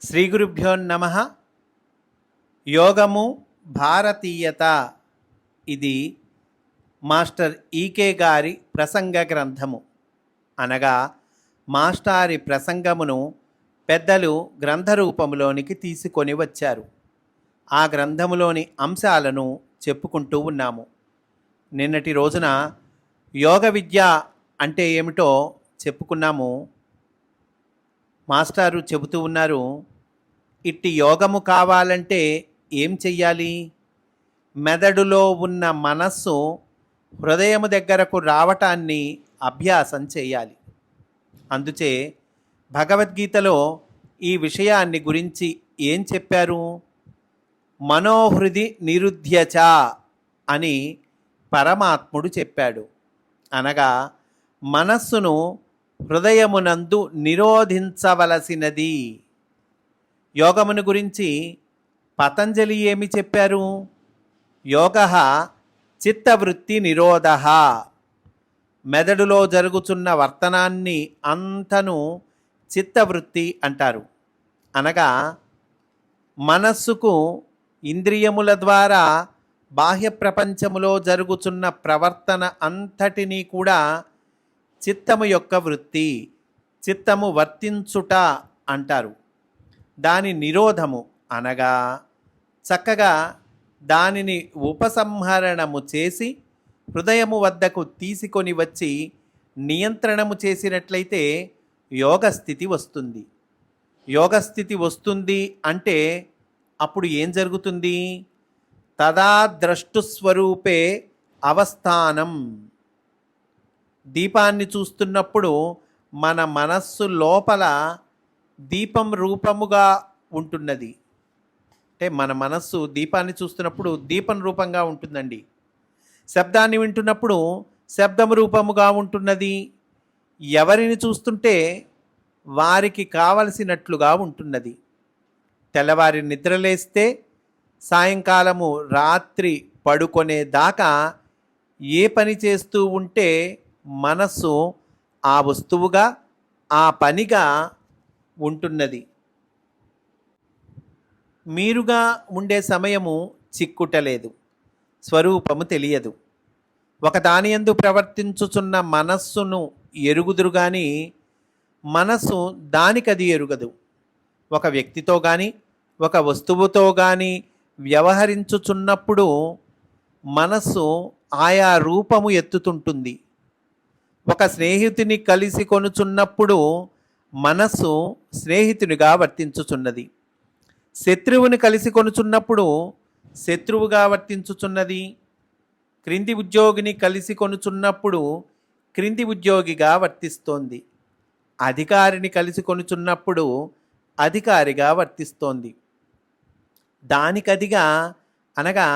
శ్రీ గురుభ్యో నమః. యోగము భారతీయత ఇది మాస్టర్ ఈకే గారి ప్రసంగ గ్రంథము. అనగా మాస్టారి ప్రసంగమును పెద్దలు గ్రంథ రూపంలోనికి తీసుకొని వచ్చారు. ఆ గ్రంథములోని అంశాలను చెప్పుకుంటూ ఉన్నాము. నిన్నటి రోజున యోగ విద్య అంటే ఏమిటో చెప్పుకున్నాము. మాస్టారు చెబుతూ ఉన్నారు, ఇట్టి యోగము కావాలంటే ఏం చెయ్యాలి? మెదడులో ఉన్న మనస్సు హృదయము దగ్గరకు రావటాన్ని అభ్యాసం చేయాలి. అందుచే భగవద్గీతలో ఈ విషయాన్ని గురించి ఏం చెప్పారు? మనోహృది నిరుధ్యచ అని పరమాత్ముడు చెప్పాడు. అనగా మనస్సును హృదయమునందు నిరోధించవలసినది. యోగమును గురించి పతంజలి ఏమి చెప్పారు? యోగః చిత్తవృత్తి నిరోధః. మెదడులో జరుగుతున్న వర్తనాన్ని అంతను చిత్తవృత్తి అంటారు. అనగా మనస్సుకు ఇంద్రియముల ద్వారా బాహ్య ప్రపంచములో జరుగుతున్న ప్రవర్తన అంతటినీ కూడా చిత్తము యొక్క వృత్తి, చిత్తము వర్తించుట అంటారు. దాని నిరోధము అనగా చక్కగా దానిని ఉపసంహరణము చేసి హృదయము వద్దకు తీసుకొని వచ్చి నియంత్రణము చేసినట్లయితే యోగస్థితి వస్తుంది. యోగస్థితి వస్తుంది అంటే అప్పుడు ఏం జరుగుతుంది? తదా ద్రష్టుస్వరూపే అవస్థానం. దీపాన్ని చూస్తున్నప్పుడు మన మనస్సు లోపల దీపం రూపముగా ఉంటున్నది. అంటే మన మనస్సు దీపాన్ని చూస్తున్నప్పుడు దీపం రూపంగా ఉంటుందండి. శబ్దాన్ని వింటున్నప్పుడు శబ్దం రూపముగా ఉంటున్నది. ఎవరిని చూస్తుంటే వారికి కావలసినట్లుగా ఉంటున్నది. తెల్లవారి నిద్రలేస్తే సాయంకాలము రాత్రి పడుకునేదాకా ఏ పని చేస్తూ ఉంటే మనస్సు ఆ వస్తువుగా, ఆ పనిగా ఉంటున్నది. మీరుగా ఉండే సమయము చిక్కుటలేదు, స్వరూపము తెలియదు. ఒకదాని యందు ప్రవర్తించుచున్న మనస్సును ఎరుగుదురు కానీ మనస్సు దానికది ఎరుగదు. ఒక వ్యక్తితో కానీ ఒక వస్తువుతో కానీ వ్యవహరించుచున్నప్పుడు మనస్సు ఆయా రూపము ఎత్తుతుంటుంది. ఒక స్నేహితుని కలిసి కొనుచున్నప్పుడు మనస్సు స్నేహితునిగా వర్తించుచున్నది. శత్రువుని కలిసి కొనుచున్నప్పుడు శత్రువుగా వర్తించుచున్నది. క్రింది ఉద్యోగిని కలిసి కొనుచున్నప్పుడు క్రింది ఉద్యోగిగా వర్తిస్తోంది. అధికారిని కలిసి కొనుచున్నప్పుడు అధికారిగా వర్తిస్తోంది. దానికదిగా అనగా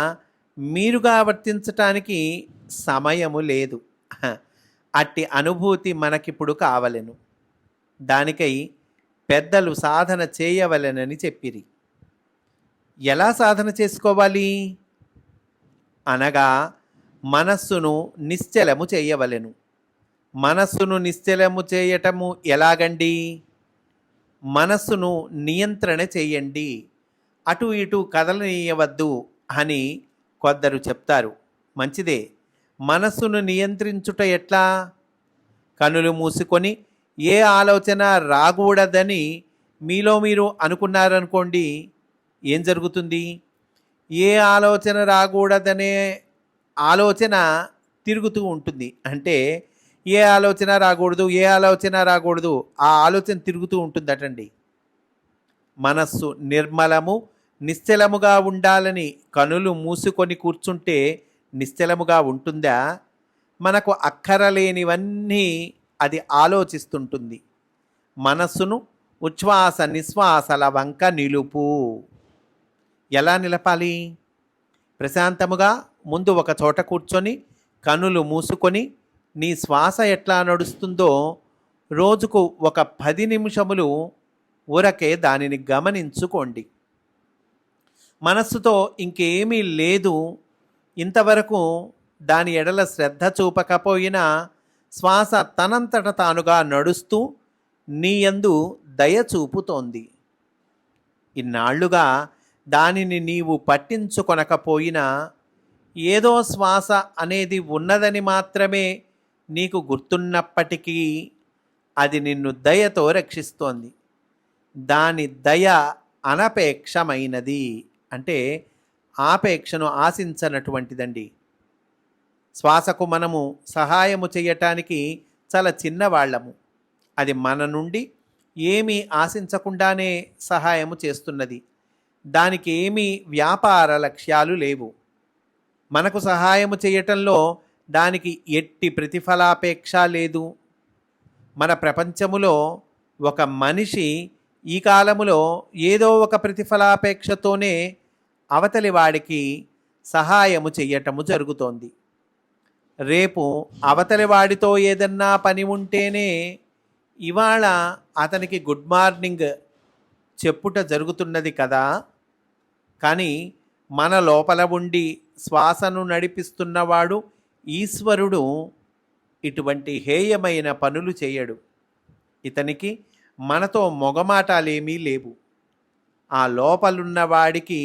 మీరుగా వర్తించటానికి సమయము లేదు. అట్టి అనుభూతి మనకిప్పుడు కావలెను. దానికై పెద్దలు సాధన చేయవలెనని చెప్పిరి. ఎలా సాధన చేసుకోవాలి? అనగా మనస్సును నిశ్చలము చేయవలెను. మనస్సును నిశ్చలము చేయటము ఎలాగండి? మనస్సును నియంత్రణ చేయండి, అటు ఇటు కదలనీయవద్దు అని కొందరు చెప్తారు. మంచిదే. మనస్సును నియంత్రించుట ఎట్లా? కనులు మూసుకొని ఏ ఆలోచన రాకూడదని మీలో మీరు అనుకున్నారనుకోండి, ఏం జరుగుతుంది? ఏ ఆలోచన రాకూడదనే ఆలోచన తిరుగుతూ ఉంటుంది. అంటే ఏ ఆలోచన రాకూడదు, ఏ ఆలోచన రాకూడదు, ఆ ఆలోచన తిరుగుతూ ఉంటుందటండి. మనస్సు నిర్మలము నిశ్చలముగా ఉండాలని కనులు మూసుకొని కూర్చుంటే నిశ్చలముగా ఉంటుందా? మనకు అక్కరలేనివన్నీ అది ఆలోచిస్తుంటుంది. మనస్సును ఉచ్ఛ్వాస నిశ్వాసల వంక నిలుపు. ఎలా నిలపాలి? ప్రశాంతముగా ముందు ఒక చోట కూర్చొని కనులు మూసుకొని నీ శ్వాస ఎట్లా నడుస్తుందో రోజుకు ఒక 10 నిమిషములు ఊరకే దానిని గమనించుకోండి. మనస్సుతో ఇంకేమీ లేదు, ఇంతవరకు దాని ఎడల శ్రద్ధ చూపకపోయినా శ్వాస తనంతట తానుగా నడుస్తూ నీ యందు దయ చూపుతోంది. ఇన్నాళ్లుగా దానిని నీవు పట్టించుకొనకపోయినా ఏదో శ్వాస అనేది ఉన్నదని మాత్రమే నీకు గుర్తున్నప్పటికీ అది నిన్ను దయతో రక్షిస్తోంది. దాని దయ అనపేక్షమైనది, అంటే ఆపేక్షను ఆశించనటువంటిదండి. శ్వాసకు మనము సహాయము చేయటానికి చాలా చిన్నవాళ్ళము. అది మన నుండి ఏమీ ఆశించకుండానే సహాయము చేస్తున్నది. దానికి ఏమీ వ్యాపార లక్ష్యాలు లేవు. మనకు సహాయము చేయటంలో దానికి ఎట్టి ప్రతిఫలాపేక్ష లేదు. మన ప్రపంచములో ఒక మనిషి ఈ కాలములో ఏదో ఒక ప్రతిఫలాపేక్షతోనే అవతలి వాడికి సహాయము చెయ్యటము జరుగుతోంది. రేపు అవతలి వాడితో ఏదన్నా పని ఉంటేనే ఇవాళ అతనికి గుడ్ మార్నింగ్ చెప్పుట జరుగుతున్నది కదా. కానీ మన లోపల ఉండి శ్వాసను నడిపిస్తున్నవాడు ఈశ్వరుడు ఇటువంటి హేయమైన పనులు చేయడు. ఇతనికి మనతో మొగమాటాలేమీ లేవు. ఆ లోపలున్నవాడికి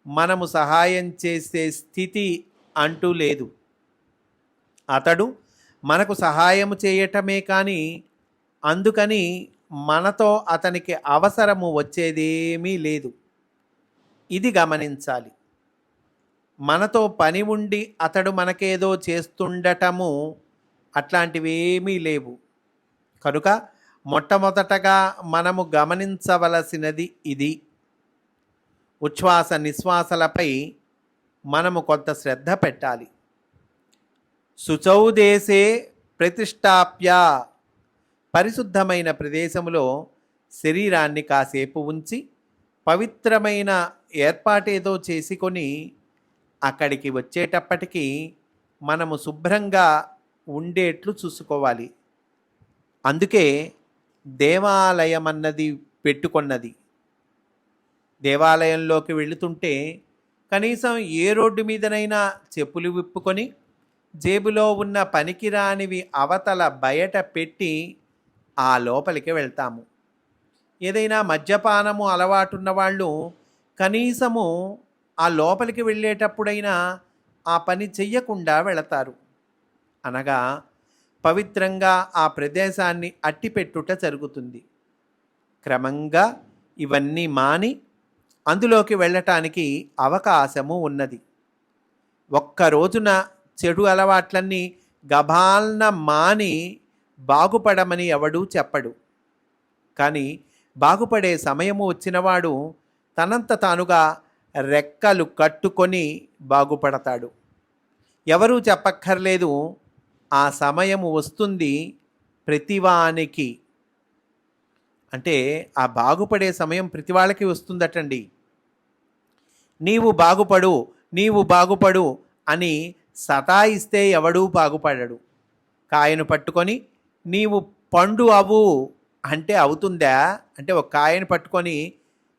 మనము సహాయం చేసే స్థితి అంటూ లేదు. అతడు మనకు సహాయము చేయటమే కానీ అందుకని మనతో అతనికి అవసరము వచ్చేదేమీ లేదు. ఇది గమనించాలి. మనతో పని ఉండి అతడు మనకేదో చేస్తుండటము అట్లాంటివేమీ లేవు. కనుక మొట్టమొదటగా మనము గమనించవలసినది ఇది. ఉచ్ఛ్వాస నిశ్వాసలపై మనము కొంత శ్రద్ధ పెట్టాలి. శుచౌ దేశే ప్రతిష్టాప్య, పరిశుద్ధమైన ప్రదేశములో శరీరాన్ని కాసేపు ఉంచి పవిత్రమైన ఏర్పాటేదో చేసుకొని అక్కడికి వచ్చేటప్పటికి మనము శుభ్రంగా ఉండేట్లు చూసుకోవాలి. అందుకే దేవాలయం అన్నది పెట్టుకున్నది. దేవాలయంలోకి వెళుతుంటే కనీసం ఏ రోడ్డు మీదనైనా చెప్పులు విప్పుకొని జేబులో ఉన్న పనికిరానివి అవతల బయట పెట్టి ఆ లోపలికి వెళ్తాము. ఏదైనా మద్యపానము అలవాటున్న వాళ్ళు కనీసము ఆ లోపలికి వెళ్ళేటప్పుడైనా ఆ పని చెయ్యకుండా వెళతారు. అనగా పవిత్రంగా ఆ ప్రదేశాన్ని అట్టిపెట్టుట జరుగుతుంది. క్రమంగా ఇవన్నీ మాని అందులోకి వెళ్ళటానికి అవకాశము ఉన్నది. ఒక్క రోజున చెడు అలవాట్లన్నీ గభాల్న మాని బాగుపడమని ఎవడూ చెప్పడు. కానీ బాగుపడే సమయము వచ్చినవాడు తనంత తానుగా రెక్కలు కట్టుకొని బాగుపడతాడు. ఎవరూ చెప్పక్కర్లేదు, ఆ సమయము వస్తుంది ప్రతివానికి. అంటే ఆ బాగుపడే సమయం ప్రతి వాళ్ళకి వస్తుందటండి. నీవు బాగుపడు, నీవు బాగుపడు అని సతాయిస్తే ఎవడూ బాగుపడడు. కాయను పట్టుకొని నీవు పండు అవు అంటే అవుతుందా? అంటే ఒక కాయను పట్టుకొని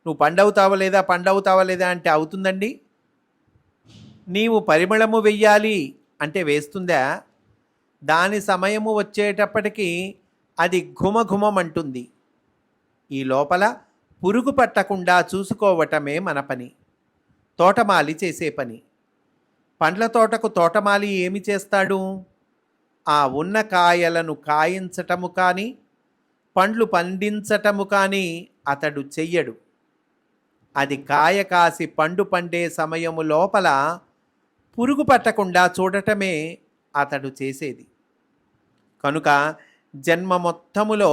నువ్వు పండవుతావా లేదా, పండవుతావా లేదా అంటే అవుతుందండి? నీవు పరిమళము వెయ్యాలి అంటే వేస్తుందా? దాని సమయము వచ్చేటప్పటికి అది ఘుమఘుమమంటుంది. ఈ లోపల పురుగు పట్టకుండా చూసుకోవటమే మన పని, తోటమాలి చేసే పని. పండ్ల తోటకు తోటమాలి ఏమి చేస్తాడు? ఆ ఉన్న కాయలను కాయించటము కానీ పండ్లు పండించటము కానీ అతడు చెయ్యడు. అది కాయ కాసి పండు పండే సమయము లోపల పురుగు పట్టకుండా చూడటమే అతడు చేసేది. కనుక జన్మ మొత్తములో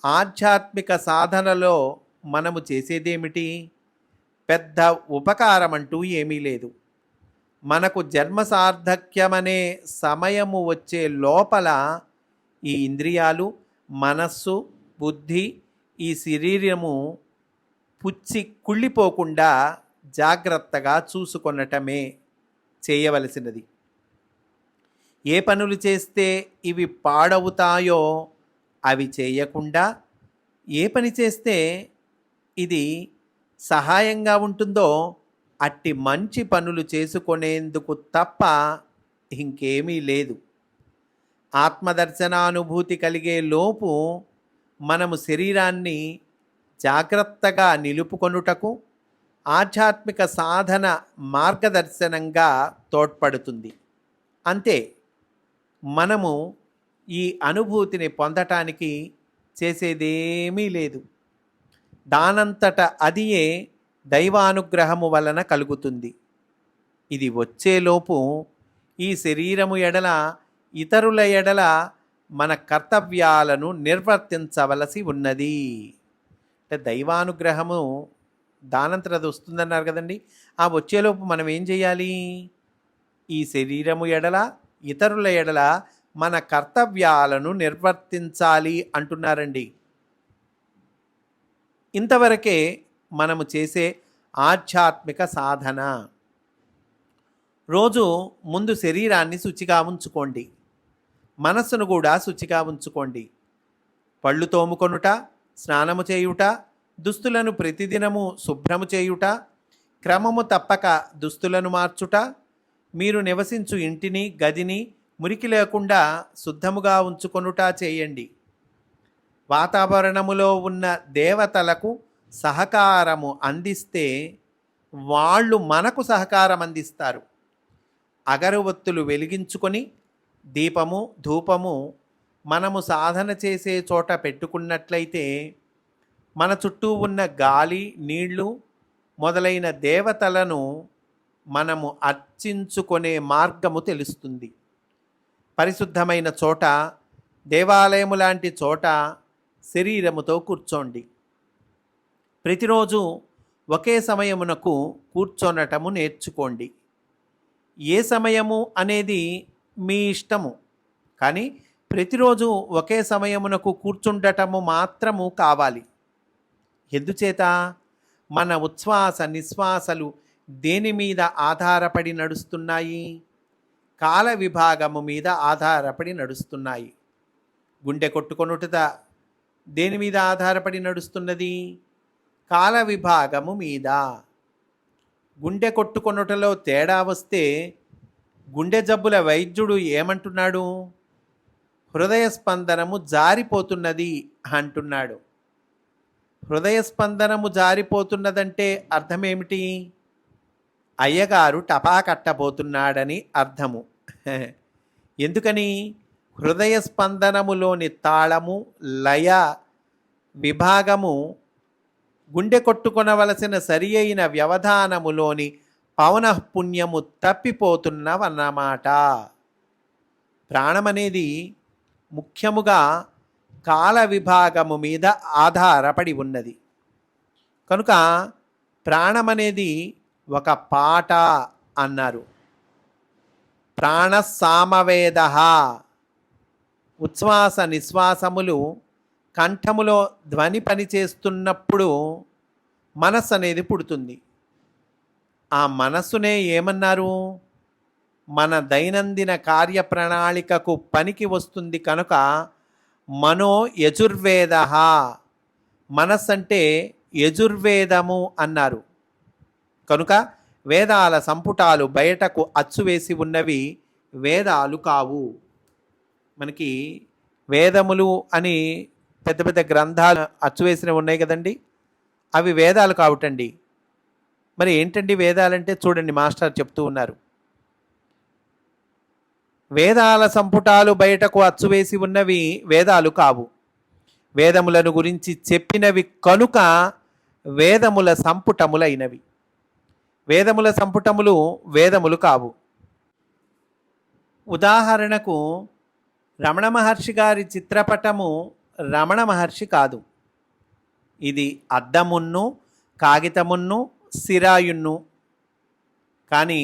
ఆధ్యాత్మిక సాధనలో మనము చేసేదేమిటి? పెద్ద ఉపకారం అంటూ ఏమీ లేదు. మనకు జన్మ సార్థక్యమనే సమయము వచ్చే లోపల ఈ ఇంద్రియాలు, మనస్సు, బుద్ధి, ఈ శరీరము పుచ్చి కుళ్ళిపోకుండా జాగ్రత్తగా చూసుకొనటమే చేయవలసినది. ఏ పనులు చేస్తే ఇవి పాడవుతాయో అవి చేయకుండా, ఏ పని చేస్తే ఇది సహాయంగా ఉంటుందో అట్టి మంచి పనులు చేసుకునేందుకు తప్ప ఇంకేమీ లేదు. ఆత్మదర్శనానుభూతి కలిగే లోపు మనము శరీరాన్ని జాగ్రత్తగా నిలుపుకొనుటకు ఆధ్యాత్మిక సాధన మార్గదర్శనంగా తోడ్పడుతుంది. అంతే, మనము ఈ అనుభూతిని పొందటానికి చేసేదేమీ లేదు. దానంతట అదియే దైవానుగ్రహము వలన కలుగుతుంది. ఇది వచ్చేలోపు ఈ శరీరము ఎడల, ఇతరుల ఎడల మన కర్తవ్యాలను నిర్వర్తించవలసి ఉన్నది. అంటే దైవానుగ్రహము దానంతట అది వస్తుందన్నారు కదండి. ఆ వచ్చేలోపు మనం ఏం చేయాలి? ఈ శరీరము ఎడల, ఇతరుల ఎడల మన కర్తవ్యాలను నిర్వర్తించాలి అంటున్నారండి. ఇంతవరకే మనము చేసే ఆధ్యాత్మిక సాధన. రోజు ముందు శరీరాన్ని శుచిగా ఉంచుకోండి, మనస్సును కూడా శుచిగా ఉంచుకోండి. పళ్ళు తోముకొనుట, స్నానము చేయుట, దుస్తులను ప్రతిదినము శుభ్రము చేయుట, క్రమము తప్పక దుస్తులను మార్చుట, మీరు నివసించు ఇంటిని, గదిని మురికి లేకుండా శుద్ధముగా ఉంచుకొనుట చేయండి. వాతావరణములో ఉన్న దేవతలకు సహకారము అందిస్తే వాళ్ళు మనకు సహకారం అందిస్తారు. అగరవత్తులు వెలిగించుకొని దీపము, ధూపము మనము సాధన చేసే చోట పెట్టుకున్నట్లయితే మన చుట్టూ ఉన్న గాలి, నీళ్లు మొదలైన దేవతలను మనము అర్చించుకునే మార్గము తెలుస్తుంది. పరిశుద్ధమైన చోట, దేవాలయము లాంటి చోట శరీరముతో కూర్చోండి. ప్రతిరోజు ఒకే సమయమునకు కూర్చోనటము నేర్చుకోండి. ఏ సమయము అనేది మీ ఇష్టము, కానీ ప్రతిరోజు ఒకే సమయమునకు కూర్చుండటము మాత్రము కావాలి. ఎందుచేత? మన ఉచ్ఛ్వాస నిశ్వాసలు దేని మీద ఆధారపడి నడుస్తున్నాయి? కాల విభాగము మీద ఆధారపడి నడుస్తున్నాయి. గుండె కొట్టుకొనుట దేని మీద ఆధారపడి నడుస్తున్నది? కాల విభాగము మీద. గుండె కొట్టుకొనుటలో తేడా వస్తే గుండె జబ్బుల వైద్యుడు ఏమంటున్నాడు? హృదయ స్పందనము జారిపోతున్నది అంటున్నాడు. హృదయ స్పందనము జారిపోతున్నదంటే అర్థమేమిటి? అయ్యగారు టపా కట్టబోతున్నాడని అర్థము. ఎందుకని? హృదయ స్పందనములోని తాళము, లయ, విభాగము గుండె కొట్టుకొనవలసిన సరి అయిన వ్యవధానములోని పౌనఃపుణ్యము తప్పిపోతున్నవన్నమాట. ప్రాణమనేది ముఖ్యముగా కాల విభాగము మీద ఆధారపడి ఉన్నది. కనుక ప్రాణమనేది ఒక పాట అన్నారు. ప్రాణ సామవేద. ఉచ్ఛ్వాస నిశ్వాసములు కంఠములో ధ్వని పనిచేస్తున్నప్పుడు మనస్సు అనేది పుడుతుంది. ఆ మనస్సునే ఏమన్నారు? మన దైనందిన కార్యప్రణాళికకు పనికి వస్తుంది. కనుక మనో యజుర్వేద. మనస్సు అంటే యజుర్వేదము అన్నారు. కనుక వేదాల సంపుటాలు బయటకు అచ్చువేసి ఉన్నవి వేదాలు కావు. మనకి వేదములు అని పెద్ద పెద్ద గ్రంథాలు అచ్చువేసినవి ఉన్నాయి కదండి, అవి వేదాలు కావుటండి. మరి ఏంటండి వేదాలంటే? చూడండి, మాస్టర్ చెప్తూ ఉన్నారు. వేదాల సంపుటాలు బయటకు అచ్చువేసి ఉన్నవి వేదాలు కావు. వేదములను గురించి చెప్పినవి కనుక వేదముల సంపుటములైనవి. వేదముల సంపుటములు వేదములు కావు. ఉదాహరణకు రమణ మహర్షి గారి చిత్రపటము రమణ మహర్షి కాదు. ఇది అద్దమున్ను, కాగితమున్ను, సిరాయున్ను. కానీ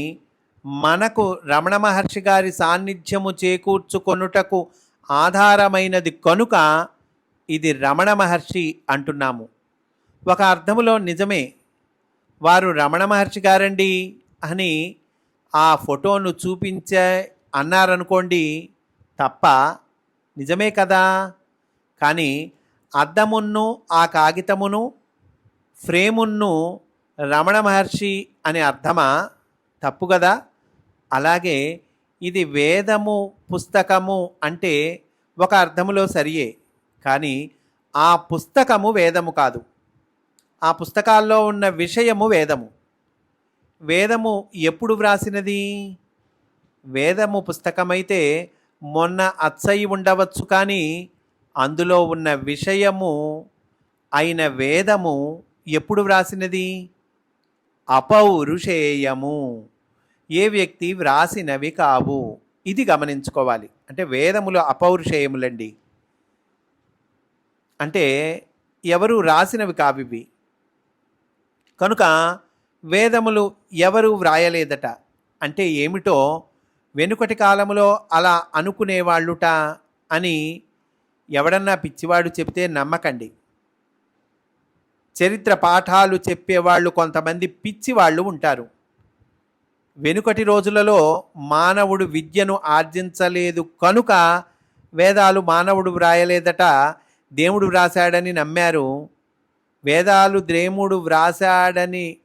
మనకు రమణ మహర్షి గారి సాన్నిధ్యము చేకూర్చుకొనుటకు ఆధారమైనది కనుక ఇది రమణ మహర్షి అంటున్నాము. ఒక అర్థములో నిజమే, వారు రమణ మహర్షి గారండి అని ఆ ఫోటోను చూపించే అన్నారనుకోండి, తప్ప నిజమే కదా. కానీ అద్దమును, ఆ కాగితమును, ఫ్రేమును రమణ మహర్షి అని అర్థమా? తప్పు కదా. అలాగే ఇది వేదము పుస్తకము అంటే ఒక అర్థములో సరియే, కానీ ఆ పుస్తకము వేదము కాదు. ఆ పుస్తకాల్లో ఉన్న విషయము వేదము. వేదము ఎప్పుడు వ్రాసినది? వేదము పుస్తకమైతే మొన్న అచ్చయి ఉండవచ్చు, కానీ అందులో ఉన్న విషయము అయిన వేదము ఎప్పుడు వ్రాసినది? అపౌరుషేయము. ఏ వ్యక్తి వ్రాసినవి కావు. ఇది గమనించుకోవాలి. అంటే వేదములు అపౌరుషేయములండి. అంటే ఎవరు రాసినవి కావివి. కనుక వేదములు ఎవరు వ్రాయలేదట అంటే ఏమిటో వెనుకటి కాలంలో అలా అనుకునేవాళ్ళుట అని ఎవడన్నా పిచ్చివాడు చెప్తే నమ్మకండి. చరిత్ర పాఠాలు చెప్పేవాళ్ళు కొంతమంది పిచ్చివాళ్ళు ఉంటారు. వెనుకటి రోజులలో మానవుడు విద్యను ఆర్జించలేదు కనుక వేదాలు మానవుడు వ్రాయలేదట, దేవుడు వ్రాసాడని నమ్మారు. వేదాలు దేవుడు వ్రాసాడని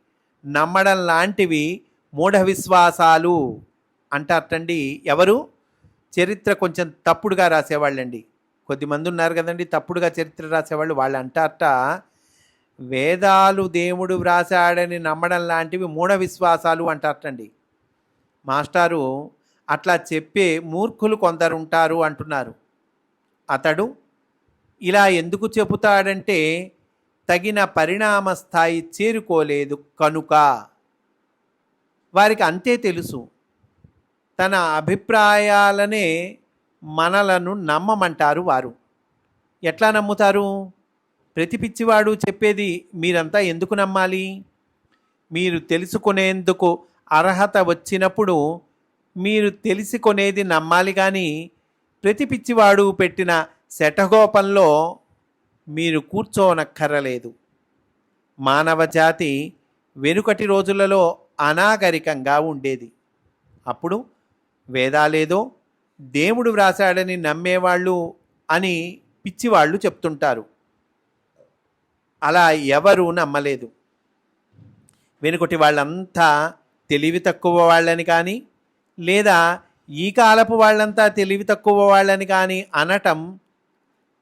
నమ్మడం లాంటివి మూఢ విశ్వాసాలు అంటారటండి. ఎవరు? చరిత్ర కొంచెం తప్పుడుగా రాసేవాళ్ళండి. కొద్దిమంది ఉన్నారు కదండి తప్పుడుగా చరిత్ర రాసేవాళ్ళు. వాళ్ళు అంటారట వేదాలు దేవుడు వ్రాసాడని నమ్మడం లాంటివి మూఢ విశ్వాసాలు అంటారటండి. మాస్టారు అట్లా చెప్పే మూర్ఖులు కొందరు ఉంటారు అంటున్నారు. అతడు ఇలా ఎందుకు చెబుతాడంటే తగిన పరిణామ స్థాయి చేరుకోలేదు కనుక. వారికి అంతే తెలుసు. తన అభిప్రాయాలనే మనలను నమ్మమంటారు వారు. ఎట్లా నమ్ముతారు? ప్రతి పిచ్చివాడు చెప్పేది మీరంతా ఎందుకు నమ్మాలి? మీరు తెలుసుకునేందుకు అర్హత వచ్చినప్పుడు మీరు తెలుసుకునేది నమ్మాలి, కానీ ప్రతి పిచ్చివాడు పెట్టిన శఠగోపంలో మీరు కూర్చోనక్కరలేదు. మానవ జాతి వెనుకటి రోజులలో అనాగరికంగా ఉండేది. అప్పుడు వేదాలేదో దేవుడు వ్రాసాడని నమ్మేవాళ్ళు అని పిచ్చివాళ్ళు చెప్తుంటారు. అలా ఎవరు నమ్మలేదు. వెనుకటి వాళ్ళంతా తెలివి తక్కువ వాళ్ళని కానీ లేదా ఈ కాలపు వాళ్ళంతా తెలివి తక్కువ వాళ్ళని కానీ అనటం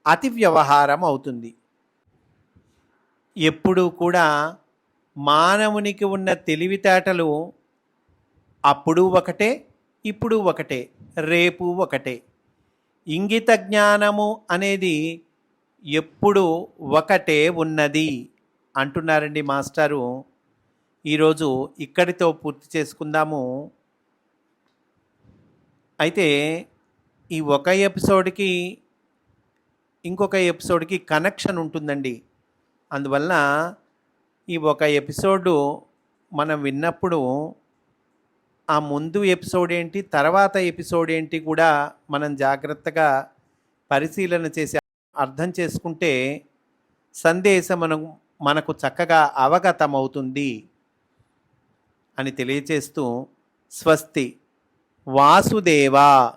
అతి వ్యవహారం అవుతుంది. ఎప్పుడూ కూడా మానవునికి ఉన్న తెలివితేటలు అప్పుడు ఒకటే, ఇప్పుడు ఒకటే, రేపు ఒకటే. ఇంగిత జ్ఞానము అనేది ఎప్పుడు ఒకటే ఉన్నది అంటున్నారండి మాస్టారు. ఈరోజు ఇక్కడితో పూర్తి చేసుకుందాము. అయితే ఈ ఒక ఎపిసోడ్కి ఇంకొక ఎపిసోడ్కి కనెక్షన్ ఉంటుందండి. అందువల్ల ఈ ఒక ఎపిసోడు మనం విన్నప్పుడు ఆ ముందు ఎపిసోడ్ ఏంటి, తర్వాత ఎపిసోడ్ ఏంటి కూడా మనం జాగ్రత్తగా పరిశీలన చేసి అర్థం చేసుకుంటే సందేశం మనకు చక్కగా అవగతమవుతుంది అని తెలియచేస్తూ స్వస్తి. వాసుదేవా.